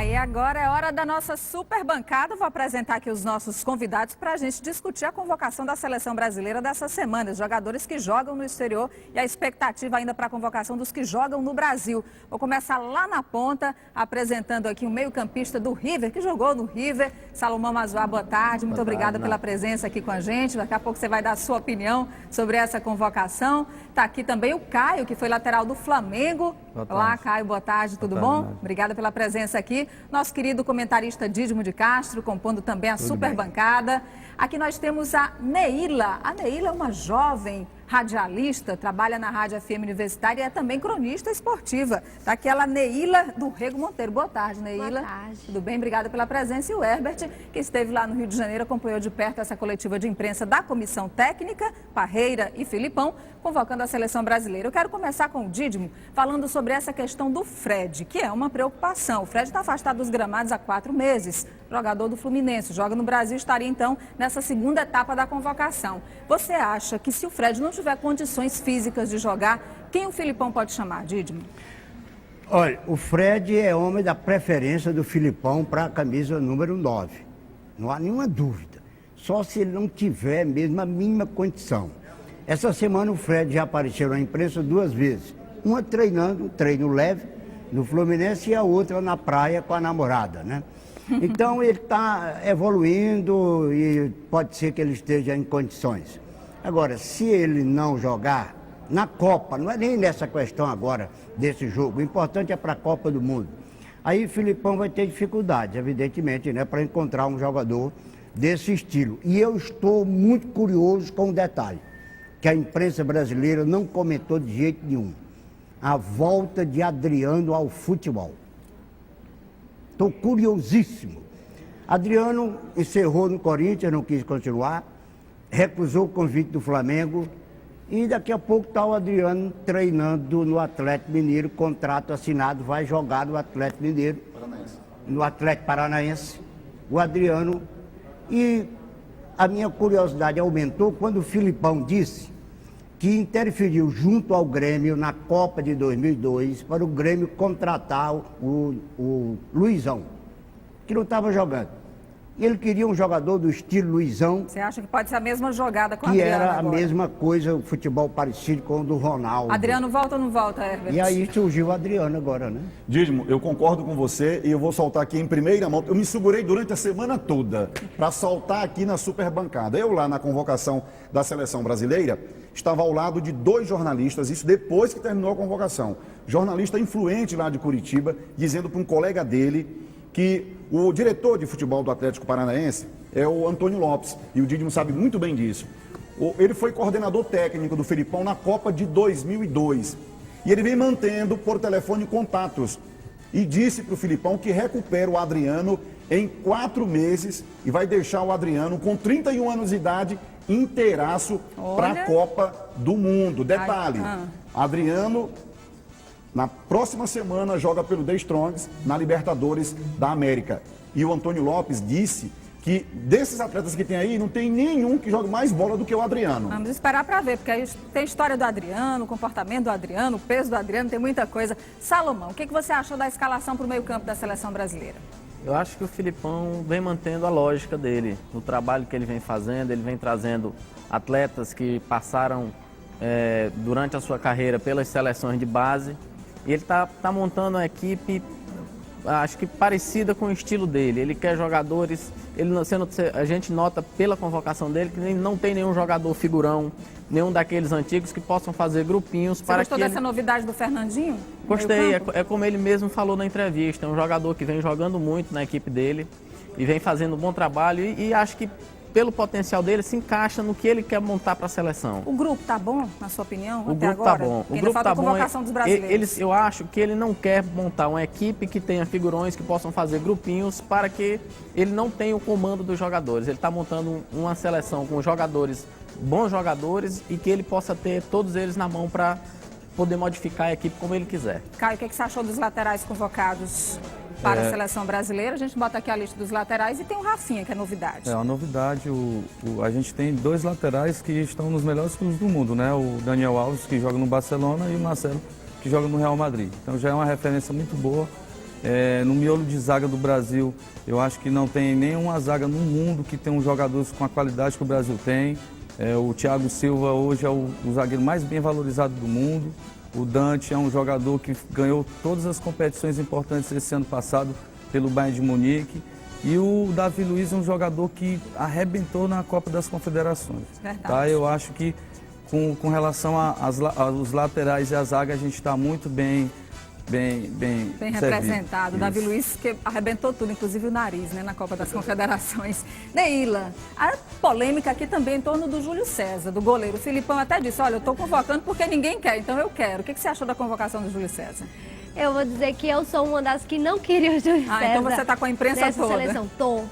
E agora é hora da nossa super bancada. Vou apresentar aqui os nossos convidados para a gente discutir a convocação da seleção brasileira dessa semana. Os jogadores que jogam no exterior e a expectativa ainda para a convocação dos que jogam no Brasil. Vou começar lá na ponta, apresentando aqui o meio-campista do River, que jogou no River. Salomão Mazoá, boa tarde. Muito obrigada pela presença aqui com a gente. Daqui a pouco você vai dar a sua opinião sobre essa convocação. Está aqui também o Caio, que foi lateral do Flamengo. Olá, Caio, boa tarde, tudo bom? Obrigada pela presença aqui. Nosso querido comentarista Dídimo de Castro, compondo também a super bancada. Aqui nós temos a Neila. A Neila é uma jovem radialista, trabalha na Rádio FM Universitária e é também cronista esportiva. Está aqui ela, Neila do Rego Monteiro. Boa tarde, Neila. Boa tarde. Tudo bem? Obrigada pela presença. E o Herbert, que esteve lá no Rio de Janeiro, acompanhou de perto essa coletiva de imprensa da Comissão Técnica, Parreira e Filipão, convocando a seleção brasileira. Eu quero começar com o Dídimo, falando sobre essa questão do Fred, que é uma preocupação. O Fred está afastado dos gramados há 4 meses, jogador do Fluminense, joga no Brasil, estaria então nessa segunda etapa da convocação. Você acha que se o Fred não tiver condições físicas de jogar, quem o Filipão pode chamar, Dídimo? Olha, o Fred é homem da preferência do Filipão para a camisa número 9. Não há nenhuma dúvida. Só se ele não tiver mesmo a mínima condição. Essa semana o Fred já apareceu na imprensa 2 vezes. Uma treinando, um treino leve no Fluminense e a outra na praia com a namorada, né? Então ele está evoluindo e pode ser que ele esteja em condições. Agora, se ele não jogar na Copa, não é nem nessa questão agora desse jogo, o importante é para a Copa do Mundo. Aí o Filipão vai ter dificuldade, evidentemente, né, para encontrar um jogador desse estilo. E eu estou muito curioso com um detalhe, que a imprensa brasileira não comentou de jeito nenhum. A volta de Adriano ao futebol. Estou curiosíssimo. Adriano encerrou no Corinthians, não quis continuar, recusou o convite do Flamengo e daqui a pouco está o Adriano treinando no Atlético Mineiro, contrato assinado, vai jogar no Atlético Mineiro, no Atlético Paranaense, o Adriano. E a minha curiosidade aumentou quando o Filipão disse que interferiu junto ao Grêmio na Copa de 2002 para o Grêmio contratar o Luizão, que não estava jogando. E ele queria um jogador do estilo Luizão. Você acha que pode ser a mesma jogada com o Adriano? Adriano Que era agora? a mesma coisa, o futebol parecido com o do Ronaldo. Adriano volta ou não volta, Herbert? E aí surgiu o Adriano agora, né? Dídimo, eu concordo com você e eu vou soltar aqui em primeira mão. Eu me segurei durante a semana toda para soltar aqui na super bancada. Eu lá na convocação da seleção brasileira estava ao lado de 2 jornalistas, isso depois que terminou a convocação. Jornalista influente lá de Curitiba, dizendo para um colega dele que o diretor de futebol do Atlético Paranaense é o Antônio Lopes, e o Dídimo sabe muito bem disso. Ele foi coordenador técnico do Filipão na Copa de 2002, e ele vem mantendo por telefone contatos, e disse para o Filipão que recupera o Adriano em 4 meses, e vai deixar o Adriano com 31 anos de idade inteiraço para a Copa do Mundo. Detalhe, Adriano na próxima semana joga pelo The Strongs na Libertadores da América. E o Antônio Lopes disse que desses atletas que tem aí, não tem nenhum que jogue mais bola do que o Adriano. Vamos esperar para ver, porque aí tem história do Adriano, o comportamento do Adriano, o peso do Adriano, tem muita coisa. Salomão, o que você achou da escalação para o meio-campo da seleção brasileira? Eu acho que o Filipão vem mantendo a lógica dele, no trabalho que ele vem fazendo, ele vem trazendo atletas que passaram durante a sua carreira pelas seleções de base. E ele está montando uma equipe, acho que parecida com o estilo dele. Ele quer jogadores, a gente nota pela convocação dele que não tem nenhum jogador figurão, nenhum daqueles antigos que possam fazer grupinhos. Você gostou dessa novidade do Fernandinho? Gostei, é como ele mesmo falou na entrevista, é um jogador que vem jogando muito na equipe dele e vem fazendo um bom trabalho e acho que pelo potencial dele, se encaixa no que ele quer montar para a seleção. O grupo tá bom, na sua opinião, o até grupo agora? Tá bom. O ainda grupo falta tá a convocação dos brasileiros. Eu acho que ele não quer montar uma equipe que tenha figurões que possam fazer grupinhos para que ele não tenha o comando dos jogadores. Ele está montando uma seleção com jogadores, bons jogadores, e que ele possa ter todos eles na mão para poder modificar a equipe como ele quiser. Caio, o que você achou dos laterais convocados para a seleção brasileira? A gente bota aqui a lista dos laterais e tem o Rafinha, que é novidade. É uma novidade, a gente tem 2 laterais que estão nos melhores clubes do mundo, né? O Daniel Alves, que joga no Barcelona, e o Marcelo, que joga no Real Madrid. Então já é uma referência muito boa No miolo de zaga do Brasil, eu acho que não tem nenhuma zaga no mundo que tenha um jogador com a qualidade que o Brasil tem. O Thiago Silva hoje é o zagueiro mais bem valorizado do mundo. O Dante é um jogador que ganhou todas as competições importantes esse ano passado pelo Bayern de Munique. E o Davi Luiz é um jogador que arrebentou na Copa das Confederações. Tá? Eu acho que com relação aos laterais e à zaga, a gente está muito bem representado. O Davi Luiz que arrebentou tudo, inclusive o nariz, né, na Copa das Confederações. Neila, a polêmica aqui também em torno do Júlio César, do goleiro. O Filipão até disse, olha, eu estou convocando porque ninguém quer, então eu quero. O que você achou da convocação do Júlio César? Eu vou dizer que eu sou uma das que não queria o Júlio César. Então você está com a imprensa nessa toda. Seleção. Tô.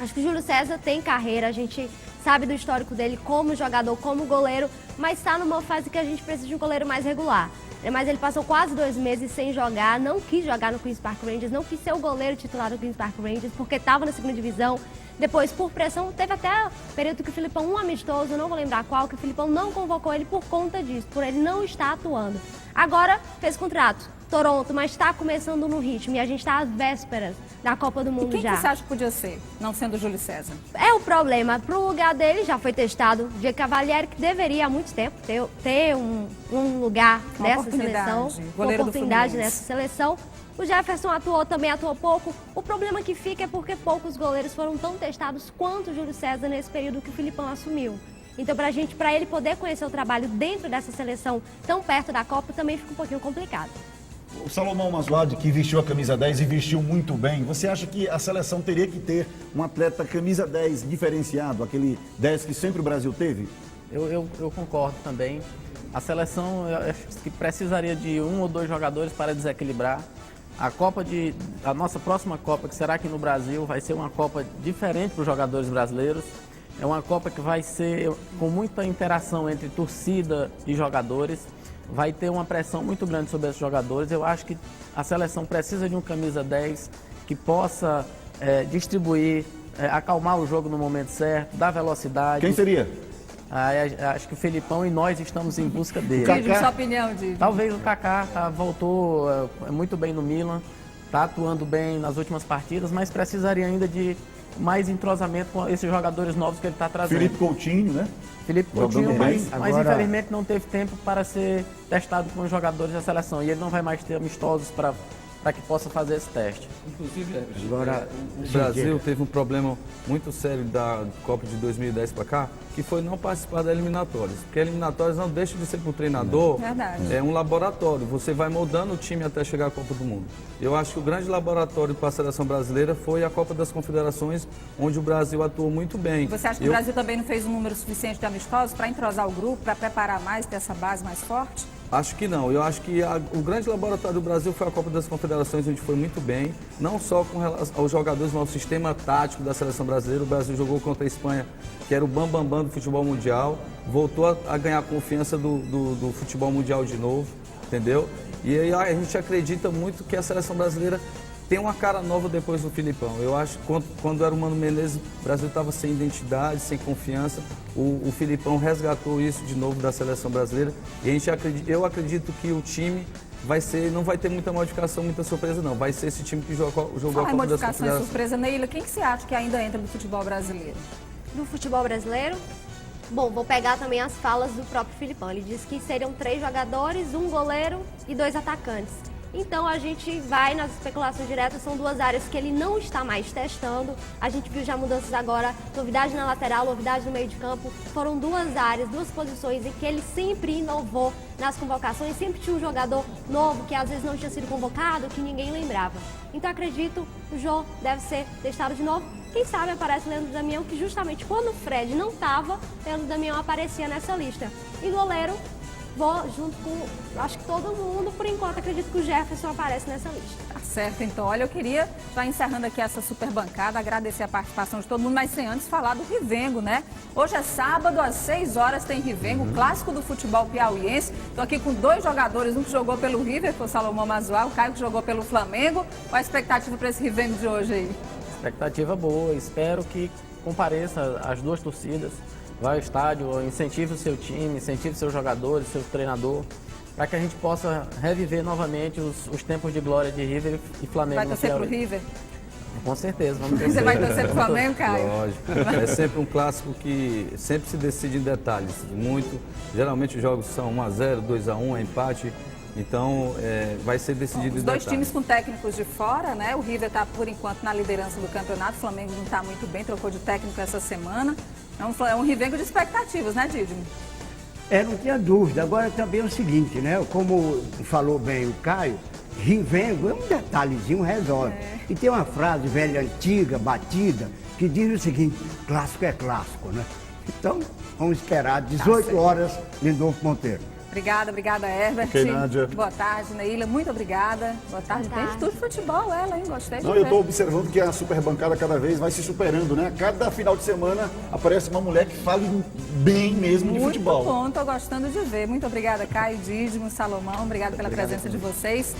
Acho que o Júlio César tem carreira, a gente sabe do histórico dele como jogador, como goleiro, mas está numa fase que a gente precisa de um goleiro mais regular. Mas ele passou quase 2 meses sem jogar, não quis jogar no Queen's Park Rangers, não quis ser o goleiro titular do Queen's Park Rangers, porque estava na segunda divisão. Depois, por pressão, teve até período que o Filipão, um amistoso, não vou lembrar qual, que o Filipão não convocou ele por conta disso, por ele não estar atuando. Agora, fez contrato, Toronto, mas está começando no ritmo e a gente está às vésperas da Copa do Mundo já. E quem já. que você acha que podia ser, não sendo o Júlio César? É o problema. Para o lugar dele, já foi testado. Diego Cavalieri, que deveria há muito tempo ter um lugar nessa seleção. Uma oportunidade nessa seleção. O Jefferson também atuou pouco. O problema que fica é porque poucos goleiros foram tão testados quanto o Júlio César nesse período que o Filipão assumiu. Então, para ele poder conhecer o trabalho dentro dessa seleção tão perto da Copa, também fica um pouquinho complicado. O Salomão Masload, que vestiu a camisa 10 e vestiu muito bem, você acha que a seleção teria que ter um atleta camisa 10 diferenciado, aquele 10 que sempre o Brasil teve? Eu concordo também. A seleção eu acho que precisaria de 1 ou 2 jogadores para desequilibrar. A nossa próxima Copa, que será aqui no Brasil, vai ser uma Copa diferente para os jogadores brasileiros. É uma Copa que vai ser com muita interação entre torcida e jogadores. Vai ter uma pressão muito grande sobre esses jogadores. Eu acho que a seleção precisa de um camisa 10 que possa distribuir, acalmar o jogo no momento certo, dar velocidade. Quem seria? Acho que o Felipão e nós estamos em busca dele. Diz sua opinião, Didi. Talvez o Kaká voltou muito bem no Milan, está atuando bem nas últimas partidas, mas precisaria ainda de mais entrosamento com esses jogadores novos que ele está trazendo. Felipe Coutinho, né? Felipe Coutinho, mas infelizmente não teve tempo para ser testado com os jogadores da seleção. E ele não vai mais ter amistosos para que possa fazer esse teste. Inclusive, agora, o Brasil teve um problema muito sério da Copa de 2010 para cá, que foi não participar das eliminatórias. Porque eliminatórias não deixa de ser para o treinador um laboratório. Você vai moldando o time até chegar à Copa do Mundo. Eu acho que o grande laboratório para a seleção brasileira foi a Copa das Confederações, onde o Brasil atuou muito bem. Você acha que o Brasil também não fez um número suficiente de amistosos para entrosar o grupo, para preparar mais, ter essa base mais forte? Acho que não. Eu acho que o grande laboratório do Brasil foi a Copa das Confederações, onde foi muito bem, não só com relação aos jogadores, mas ao sistema tático da seleção brasileira. O Brasil jogou contra a Espanha, que era o bambambam do futebol mundial, voltou a ganhar confiança do futebol mundial de novo, entendeu? E aí a gente acredita muito que a seleção brasileira tem uma cara nova depois do Filipão. Eu acho que quando era o Mano Menezes, o Brasil estava sem identidade, sem confiança. O Filipão resgatou isso de novo da seleção brasileira. E eu acredito que o time não vai ter muita modificação, muita surpresa não. Vai ser esse time que jogou a Copa das Confederações. Modificação e surpresa, Neila, quem que você acha que ainda entra no futebol brasileiro? No futebol brasileiro? Bom, vou pegar também as falas do próprio Filipão. Ele disse que seriam 3 jogadores, 1 goleiro e 2 atacantes. Então a gente vai nas especulações diretas, são 2 áreas que ele não está mais testando. A gente viu já mudanças agora, novidade na lateral, novidade no meio de campo. Foram 2 áreas, 2 posições em que ele sempre inovou nas convocações, sempre tinha um jogador novo que às vezes não tinha sido convocado, que ninguém lembrava. Então acredito, o Jô deve ser testado de novo. Quem sabe aparece o Leandro Damião, que justamente quando o Fred não estava, o Leandro Damião aparecia nessa lista. E goleiro, vou junto com, acho que todo mundo, por enquanto, acredito que o Jefferson aparece nessa lista. Tá certo, então. Olha, eu queria, já encerrando aqui essa super bancada, agradecer a participação de todo mundo, mas sem antes falar do Rivengo, né? Hoje é sábado, às 6 horas tem Rivengo, clássico do futebol piauiense. Estou aqui com 2 jogadores, um que jogou pelo River, que foi o Salomão Masload, o Caio que jogou pelo Flamengo. Qual a expectativa para esse Rivengo de hoje aí? Expectativa boa, espero que compareça as 2 torcidas. Vai ao estádio, incentive o seu time, incentive seus jogadores, seu treinador. para que a gente possa reviver novamente os tempos de glória de River e Flamengo. Vai no torcer pro Piauí. River? Com certeza, vamos Você torcer. vai torcer pro Flamengo, Caio? Lógico. É sempre um clássico que sempre se decide em detalhes. Muito. Geralmente os jogos são 1-0, 2-1, é empate. Então vai ser decidido Os em dois detalhes. times com técnicos de fora, né? O River está, por enquanto, na liderança do campeonato. O Flamengo não está muito bem, trocou de técnico essa semana. É um Rivengo de expectativas, né, Dídimo? Não tinha dúvida. Agora também é o seguinte, né? Como falou bem o Caio, Rivengo é um detalhezinho, resolve. E tem uma frase velha, antiga, batida, que diz o seguinte: clássico é clássico, né? Então, vamos esperar 18 horas, Lindolfo Monteiro. Obrigada, Herbert. Ok, Nádia. Boa tarde, Neila. Muito obrigada. Boa tarde. Boa tarde. Tem tudo de futebol, ela, hein? Gostei de Não, ver. eu estou observando que a super bancada cada vez vai se superando, né? Cada final de semana aparece uma mulher que fala bem mesmo de Muito futebol. bom, tô gostando de ver. Muito obrigada, Caio, Dídimo, Salomão. Obrigada pela presença de vocês.